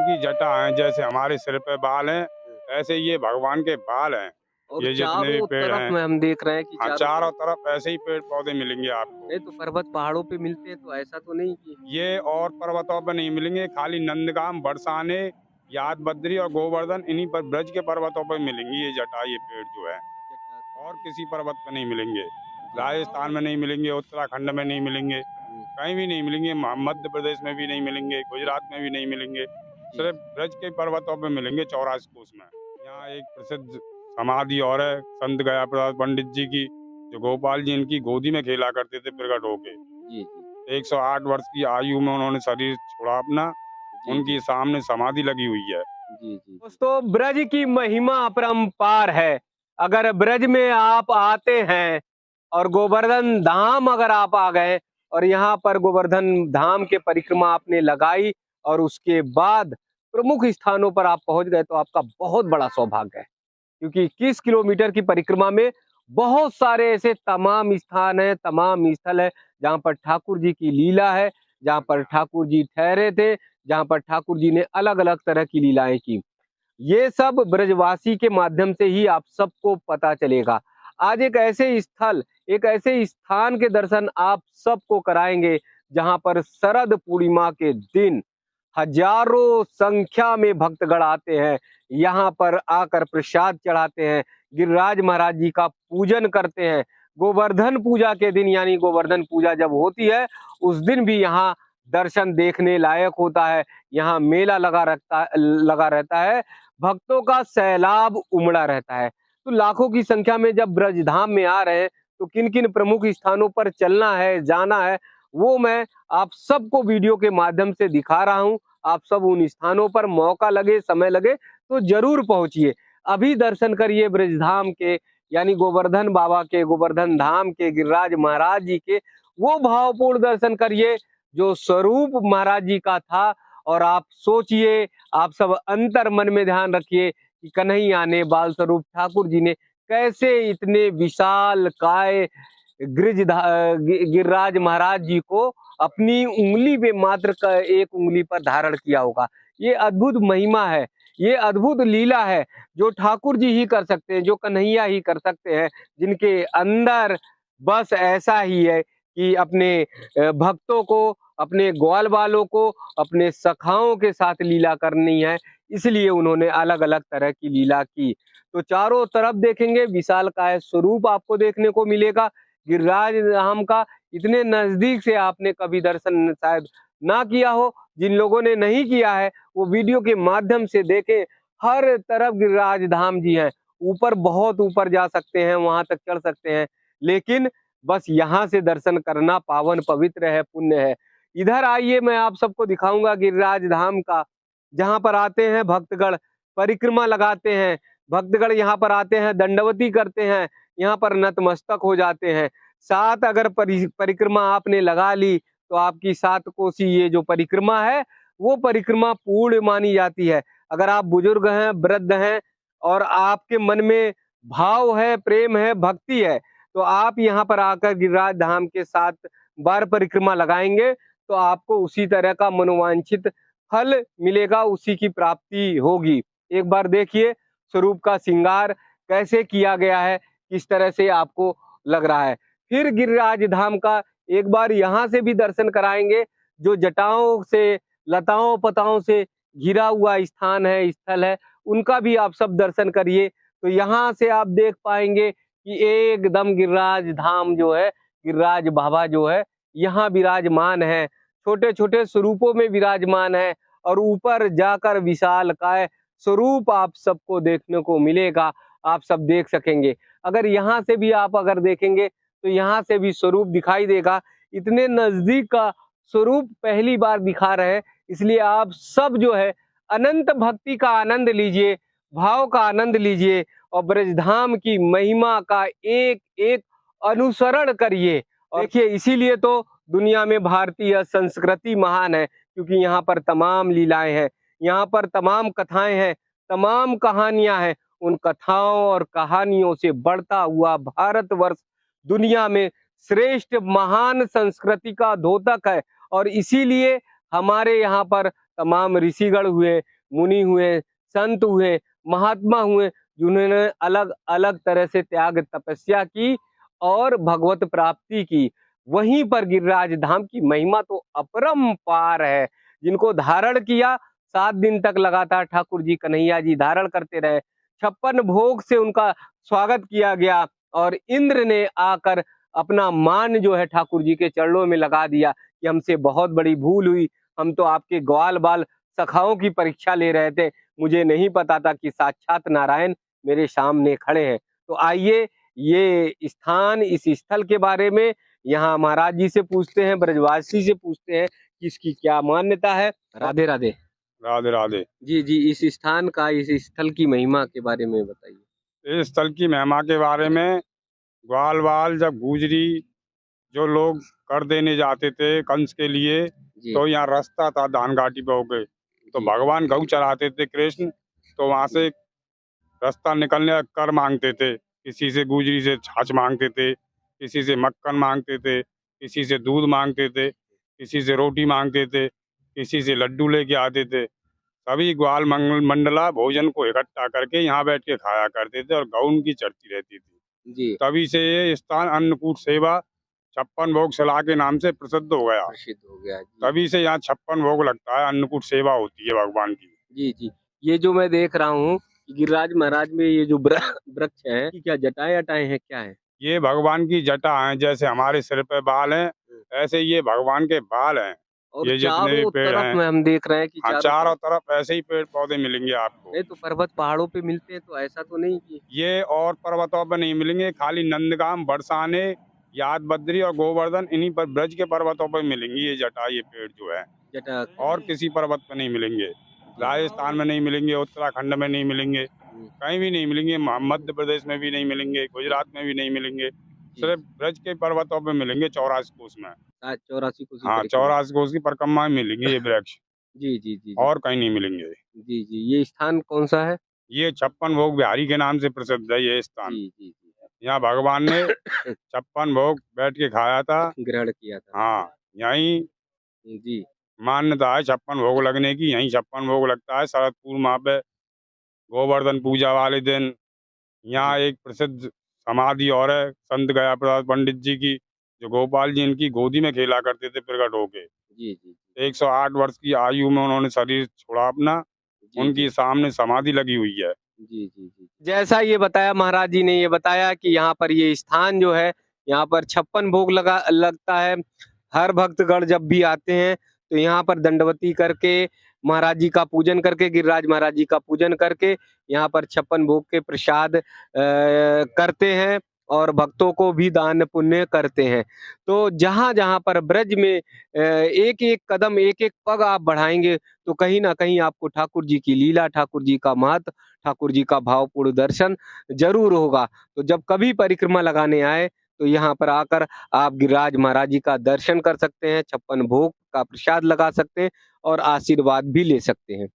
की जटा है, जैसे हमारे सिर पे बाल हैं, ऐसे ये भगवान के बाल हैं। और ये जितने भी चारों पेड़ तरफ हैं, में हम देख रहे हैं कि हाँ, चारों चारों तरफ तरफ ऐसे ही पेड़-पौधे मिलेंगे आपको। नहीं तो पर्वत पहाड़ों पे मिलते हैं तो ऐसा तो नहीं कि ये और पर्वतों पे नहीं मिलेंगे, खाली नंदगाम, बरसाने, याद बद्री और गोवर्धन इन्हीं पर ब्रज के पर्वतों पे मिलेंगी ये जटा, ये पेड़ जो है। जटा और किसी पर्वत पे नहीं मिलेंगे। जी। राजस्थान में नहीं मिलेंगे, उत्तराखंड में नहीं मिलेंगे, हुँ, कहीं भी नहीं मिलेंगे, मध्य प्रदेश में भी नहीं मिलेंगे, गुजरात में भी नहीं मिलेंगे। जी, सिर्फ़ जी। ब्रज के पर्वतों पे मिलेंगे 84 कोस में। यहाँ एक प्रसिद्ध समाधि और है, संत गया प्रसाद पंडित जी की, जो गोपाल जी इनकी गोदी में खेला करते थे प्रकट होके। जी, जी। 108 वर्ष की आयु में उन्होंने शरीर छोड़ा अपना, जी, जी। उनकी सामने समाधि लगी हुई है। जी, जी, जी। दोस्तों ब्रज की महिमा अपरंपार है। अगर ब्रज में आप आते हैं और गोवर्धन धाम अगर आप आ गए और यहाँ पर गोवर्धन धाम के परिक्रमा आपने लगाई और उसके बाद प्रमुख स्थानों पर आप पहुंच गए तो आपका बहुत बड़ा सौभाग्य है, क्योंकि 21 किलोमीटर की परिक्रमा में बहुत सारे ऐसे तमाम स्थान है, तमाम स्थल है जहाँ पर ठाकुर जी की लीला है, जहाँ पर ठाकुर जी ठहरे थे, जहाँ पर ठाकुर जी ने अलग अलग तरह की लीलाएं की। ये सब ब्रजवासी के माध्यम से ही आप सबको पता चलेगा। आज एक ऐसे स्थल, एक ऐसे स्थान के दर्शन आप सबको कराएंगे जहां पर शरद पूर्णिमा के दिन हजारों संख्या में भक्तगण आते हैं, यहाँ पर आकर प्रसाद चढ़ाते हैं, गिरिराज महाराज जी का पूजन करते हैं। गोवर्धन पूजा के दिन यानी गोवर्धन पूजा जब होती है उस दिन भी यहाँ दर्शन देखने लायक होता है। यहाँ मेला लगा रहता है, भक्तों का सैलाब उमड़ा रहता है। तो लाखों की संख्या में जब ब्रजधाम में आ रहे हैं तो किन किन प्रमुख स्थानों पर चलना है, जाना है, वो मैं आप सबको वीडियो के माध्यम से दिखा रहा हूं। आप सब उन स्थानों पर मौका लगे, समय लगे तो जरूर पहुंचिए। अभी दर्शन करिए ब्रजधाम के, यानी गोवर्धन बाबा के, गोवर्धन धाम के, गिरिराज महाराज जी के। वो भावपूर्ण दर्शन करिए जो स्वरूप महाराज जी का था। और आप सोचिए, आप सब अंतर मन में ध्यान रखिए कि कन्हैया ने, बाल स्वरूप ठाकुर जी ने कैसे इतने विशाल काय गिरिराज महाराज जी को अपनी उंगली पे मात्र एक उंगली पर धारण किया होगा। ये अद्भुत महिमा है, ये अद्भुत लीला है जो ठाकुर जी ही कर सकते हैं, जो कन्हैया ही कर सकते हैं, जिनके अंदर बस ऐसा ही है कि अपने भक्तों को, अपने ग्वाल वालों को, अपने सखाओं के साथ लीला करनी है, इसलिए उन्होंने अलग अलग तरह की लीला की। तो चारों तरफ देखेंगे विशालकाय स्वरूप आपको देखने को मिलेगा गिरिराज धाम का। इतने नजदीक से आपने कभी दर्शन शायद ना किया हो। जिन लोगों ने नहीं किया है वो वीडियो के माध्यम से देखें। हर तरफ गिरिराज धाम जी हैं, ऊपर बहुत ऊपर जा सकते हैं, वहां तक चढ़ सकते हैं, लेकिन बस यहाँ से दर्शन करना पावन पवित्र है, पुण्य है। इधर आइए, मैं आप सबको दिखाऊंगा गिरिराज धाम का, जहां पर आते हैं भक्तगण, परिक्रमा लगाते हैं भक्तगण, यहाँ पर आते हैं, दंडवती करते हैं, यहाँ पर नतमस्तक हो जाते हैं। सात अगर परिक्रमा आपने लगा ली तो आपकी 7 कोसी ये जो परिक्रमा है वो परिक्रमा पूर्ण मानी जाती है। अगर आप बुजुर्ग हैं, वृद्ध हैं और आपके मन में भाव है, प्रेम है, भक्ति है, तो आप यहाँ पर आकर गिरिराज धाम के 7 बार परिक्रमा लगाएंगे तो आपको उसी तरह का मनोवांछित फल मिलेगा, उसी की प्राप्ति होगी। एक बार देखिए स्वरूप का श्रृंगार कैसे किया गया है, किस तरह से आपको लग रहा है। फिर गिरिराज धाम का एक बार यहाँ से भी दर्शन कराएंगे, जो जटाओं से, लताओं पताओं से घिरा हुआ स्थान है, स्थल है, उनका भी आप सब दर्शन करिए। तो यहाँ से आप देख पाएंगे कि एकदम गिरिराज धाम जो है, गिरिराज बाबा जो है यहाँ विराजमान है, छोटे छोटे स्वरूपों में विराजमान है और ऊपर जाकर विशालकाय स्वरूप आप सबको देखने को मिलेगा, आप सब देख सकेंगे। अगर यहाँ से भी आप अगर देखेंगे तो यहाँ से भी स्वरूप दिखाई देगा। इतने नजदीक का स्वरूप पहली बार दिखा रहे हैं, इसलिए आप सब जो है अनंत भक्ति का आनंद लीजिए, भाव का आनंद लीजिए और ब्रजधाम की महिमा का एक एक अनुसरण करिए। और देखिए, इसीलिए तो दुनिया में भारतीय संस्कृति महान है, क्योंकि यहाँ पर तमाम लीलाएं हैं, यहाँ पर तमाम कथाएं हैं, तमाम कहानियां हैं। उन कथाओं और कहानियों से बढ़ता हुआ भारतवर्ष दुनिया में श्रेष्ठ महान संस्कृति का द्योतक है। और इसीलिए हमारे यहाँ पर तमाम ऋषिगण हुए, मुनि हुए, संत हुए, महात्मा हुए, जिन्होंने अलग अलग तरह से त्याग तपस्या की और भगवत प्राप्ति की। वहीं पर गिरिराज धाम की महिमा तो अपरंपार है। जिनको धारण किया, 7 दिन तक लगातार ठाकुर जी कन्हैया जी धारण करते रहे। 56 भोग से उनका स्वागत किया गया और इंद्र ने आकर अपना मान जो है ठाकुर जी के चरणों में लगा दिया कि हमसे बहुत बड़ी भूल हुई, हम तो आपके ग्वाल बाल सखाओं की परीक्षा ले रहे थे, मुझे नहीं पता था कि साक्षात नारायण मेरे सामने खड़े हैं। तो आइए ये स्थान, इस स्थल के बारे में यहाँ महाराज जी से पूछते हैं, ब्रजवासी से पूछते हैं कि इसकी क्या मान्यता है। राधे राधे। राधे राधे। जी जी, इस स्थान का, इस स्थल की महिमा के बारे में बताइए। इस स्थल की महिमा के बारे में, ग्वाल बाल जब गुजरी जो लोग कर देने जाते थे कंस के लिए, जी तो यहाँ रास्ता था धान घाटी पे होके, तो जी। भगवान गऊ चराते थे कृष्ण, तो वहां से रास्ता निकलने का कर मांगते थे। किसी से गुजरी से छाछ मांगते थे, किसी से मक्खन मांगते थे, किसी से दूध मांगते थे, किसी से रोटी मांगते थे, किसी से लड्डू लेके आते थे। सभी ग्वाल मंडला भोजन को इकट्ठा करके यहाँ बैठ के खाया करते थे और गऊ उनकी चढ़ती रहती थी। जी, तभी से ये स्थान अन्नकूट सेवा 56 भोग सलाह के नाम से प्रसिद्ध हो गया। प्रसिद्ध हो गया। जी तभी से यहाँ 56 भोग लगता है, अन्नकूट सेवा होती है भगवान की। जी जी। ये जो मैं देख रहा हूँ कि गिरिराज महाराज में ये जो वृक्ष है, कि क्या जटाएं अटाएं हैं, क्या है? ये भगवान की जटा है, जैसे हमारे सिर पे बाल हैं, ऐसे ये भगवान के बाल हैं। और ये जितने भी चारों पेड़ तरफ हैं, में हम देख रहे हैं कि हाँ, चारों तरफ ऐसे ही पेड़ पौधे मिलेंगे आपको। नहीं तो पर्वत पहाड़ों पे मिलते हैं, तो ऐसा तो नहीं कि ये और पर्वतों पर नहीं मिलेंगे, खाली नंदगाम, बरसाने, याद बद्री और गोवर्धन, इन्हीं पर ब्रज के पर्वतों पर मिलेंगी ये जटा, ये पेड़ जो है, जटा। और किसी पर्वत पर नहीं मिलेंगे। राजस्थान में नहीं मिलेंगे, उत्तराखंड में नहीं मिलेंगे, कहीं भी नहीं मिलेंगे, मध्य प्रदेश में भी नहीं मिलेंगे, गुजरात में भी नहीं मिलेंगे, सिर्फ ब्रज के पर्वतों पे मिलेंगे 84 कोस में। 84 कोसी हाँ, परिक्रमा। 84 कोस की परिक्रमा में मिलेंगे ये वृक्ष, जी जी जी जी। और कहीं नहीं मिलेंगे। जी जी, ये स्थान कौन सा है? ये 56 भोग बिहारी के नाम से प्रसिद्ध है ये स्थान। जी जी जी। यहाँ भगवान ने 56 भोग बैठ के खाया था। ग्रहण किया था। हाँ, यहीं जी मान्यता है 56 भोग लगने की, यहीं 56 भोग लगता है शरद पूर्णिमा पे, गोवर्धन पूजा वाले दिन। यहाँ एक प्रसिद्ध समाधि और है संत गया प्रसाद पंडित जी की, जो गोपाल जी इनकी गोदी में खेला करते थे प्रकट होके। जी जी 108 वर्ष की आयु में उन्होंने शरीर छोड़ा अपना, जी उनकी सामने समाधि लगी हुई है। जी जी जी। जैसा ये बताया महाराज जी ने, ये बताया कि यहाँ पर ये स्थान जो है, यहाँ पर 56 भोग लगता है। हर भक्तगण जब भी आते हैं तो यहाँ पर दंडवती करके, महाराज जी का पूजन करके, गिरिराज महाराज जी का पूजन करके यहाँ पर 56 भोग के प्रसाद करते हैं और भक्तों को भी दान पुण्य करते हैं। तो जहाँ जहाँ पर ब्रज में एक एक कदम, एक एक पग आप बढ़ाएंगे तो कहीं ना कहीं आपको ठाकुर जी की लीला, ठाकुर जी का महत्व, ठाकुर जी का भावपूर्ण दर्शन जरूर होगा। तो जब कभी परिक्रमा लगाने आए तो यहाँ पर आकर आप गिरिराज महाराज जी का दर्शन कर सकते हैं, 56 भोग का प्रसाद लगा सकते हैं और आशीर्वाद भी ले सकते हैं।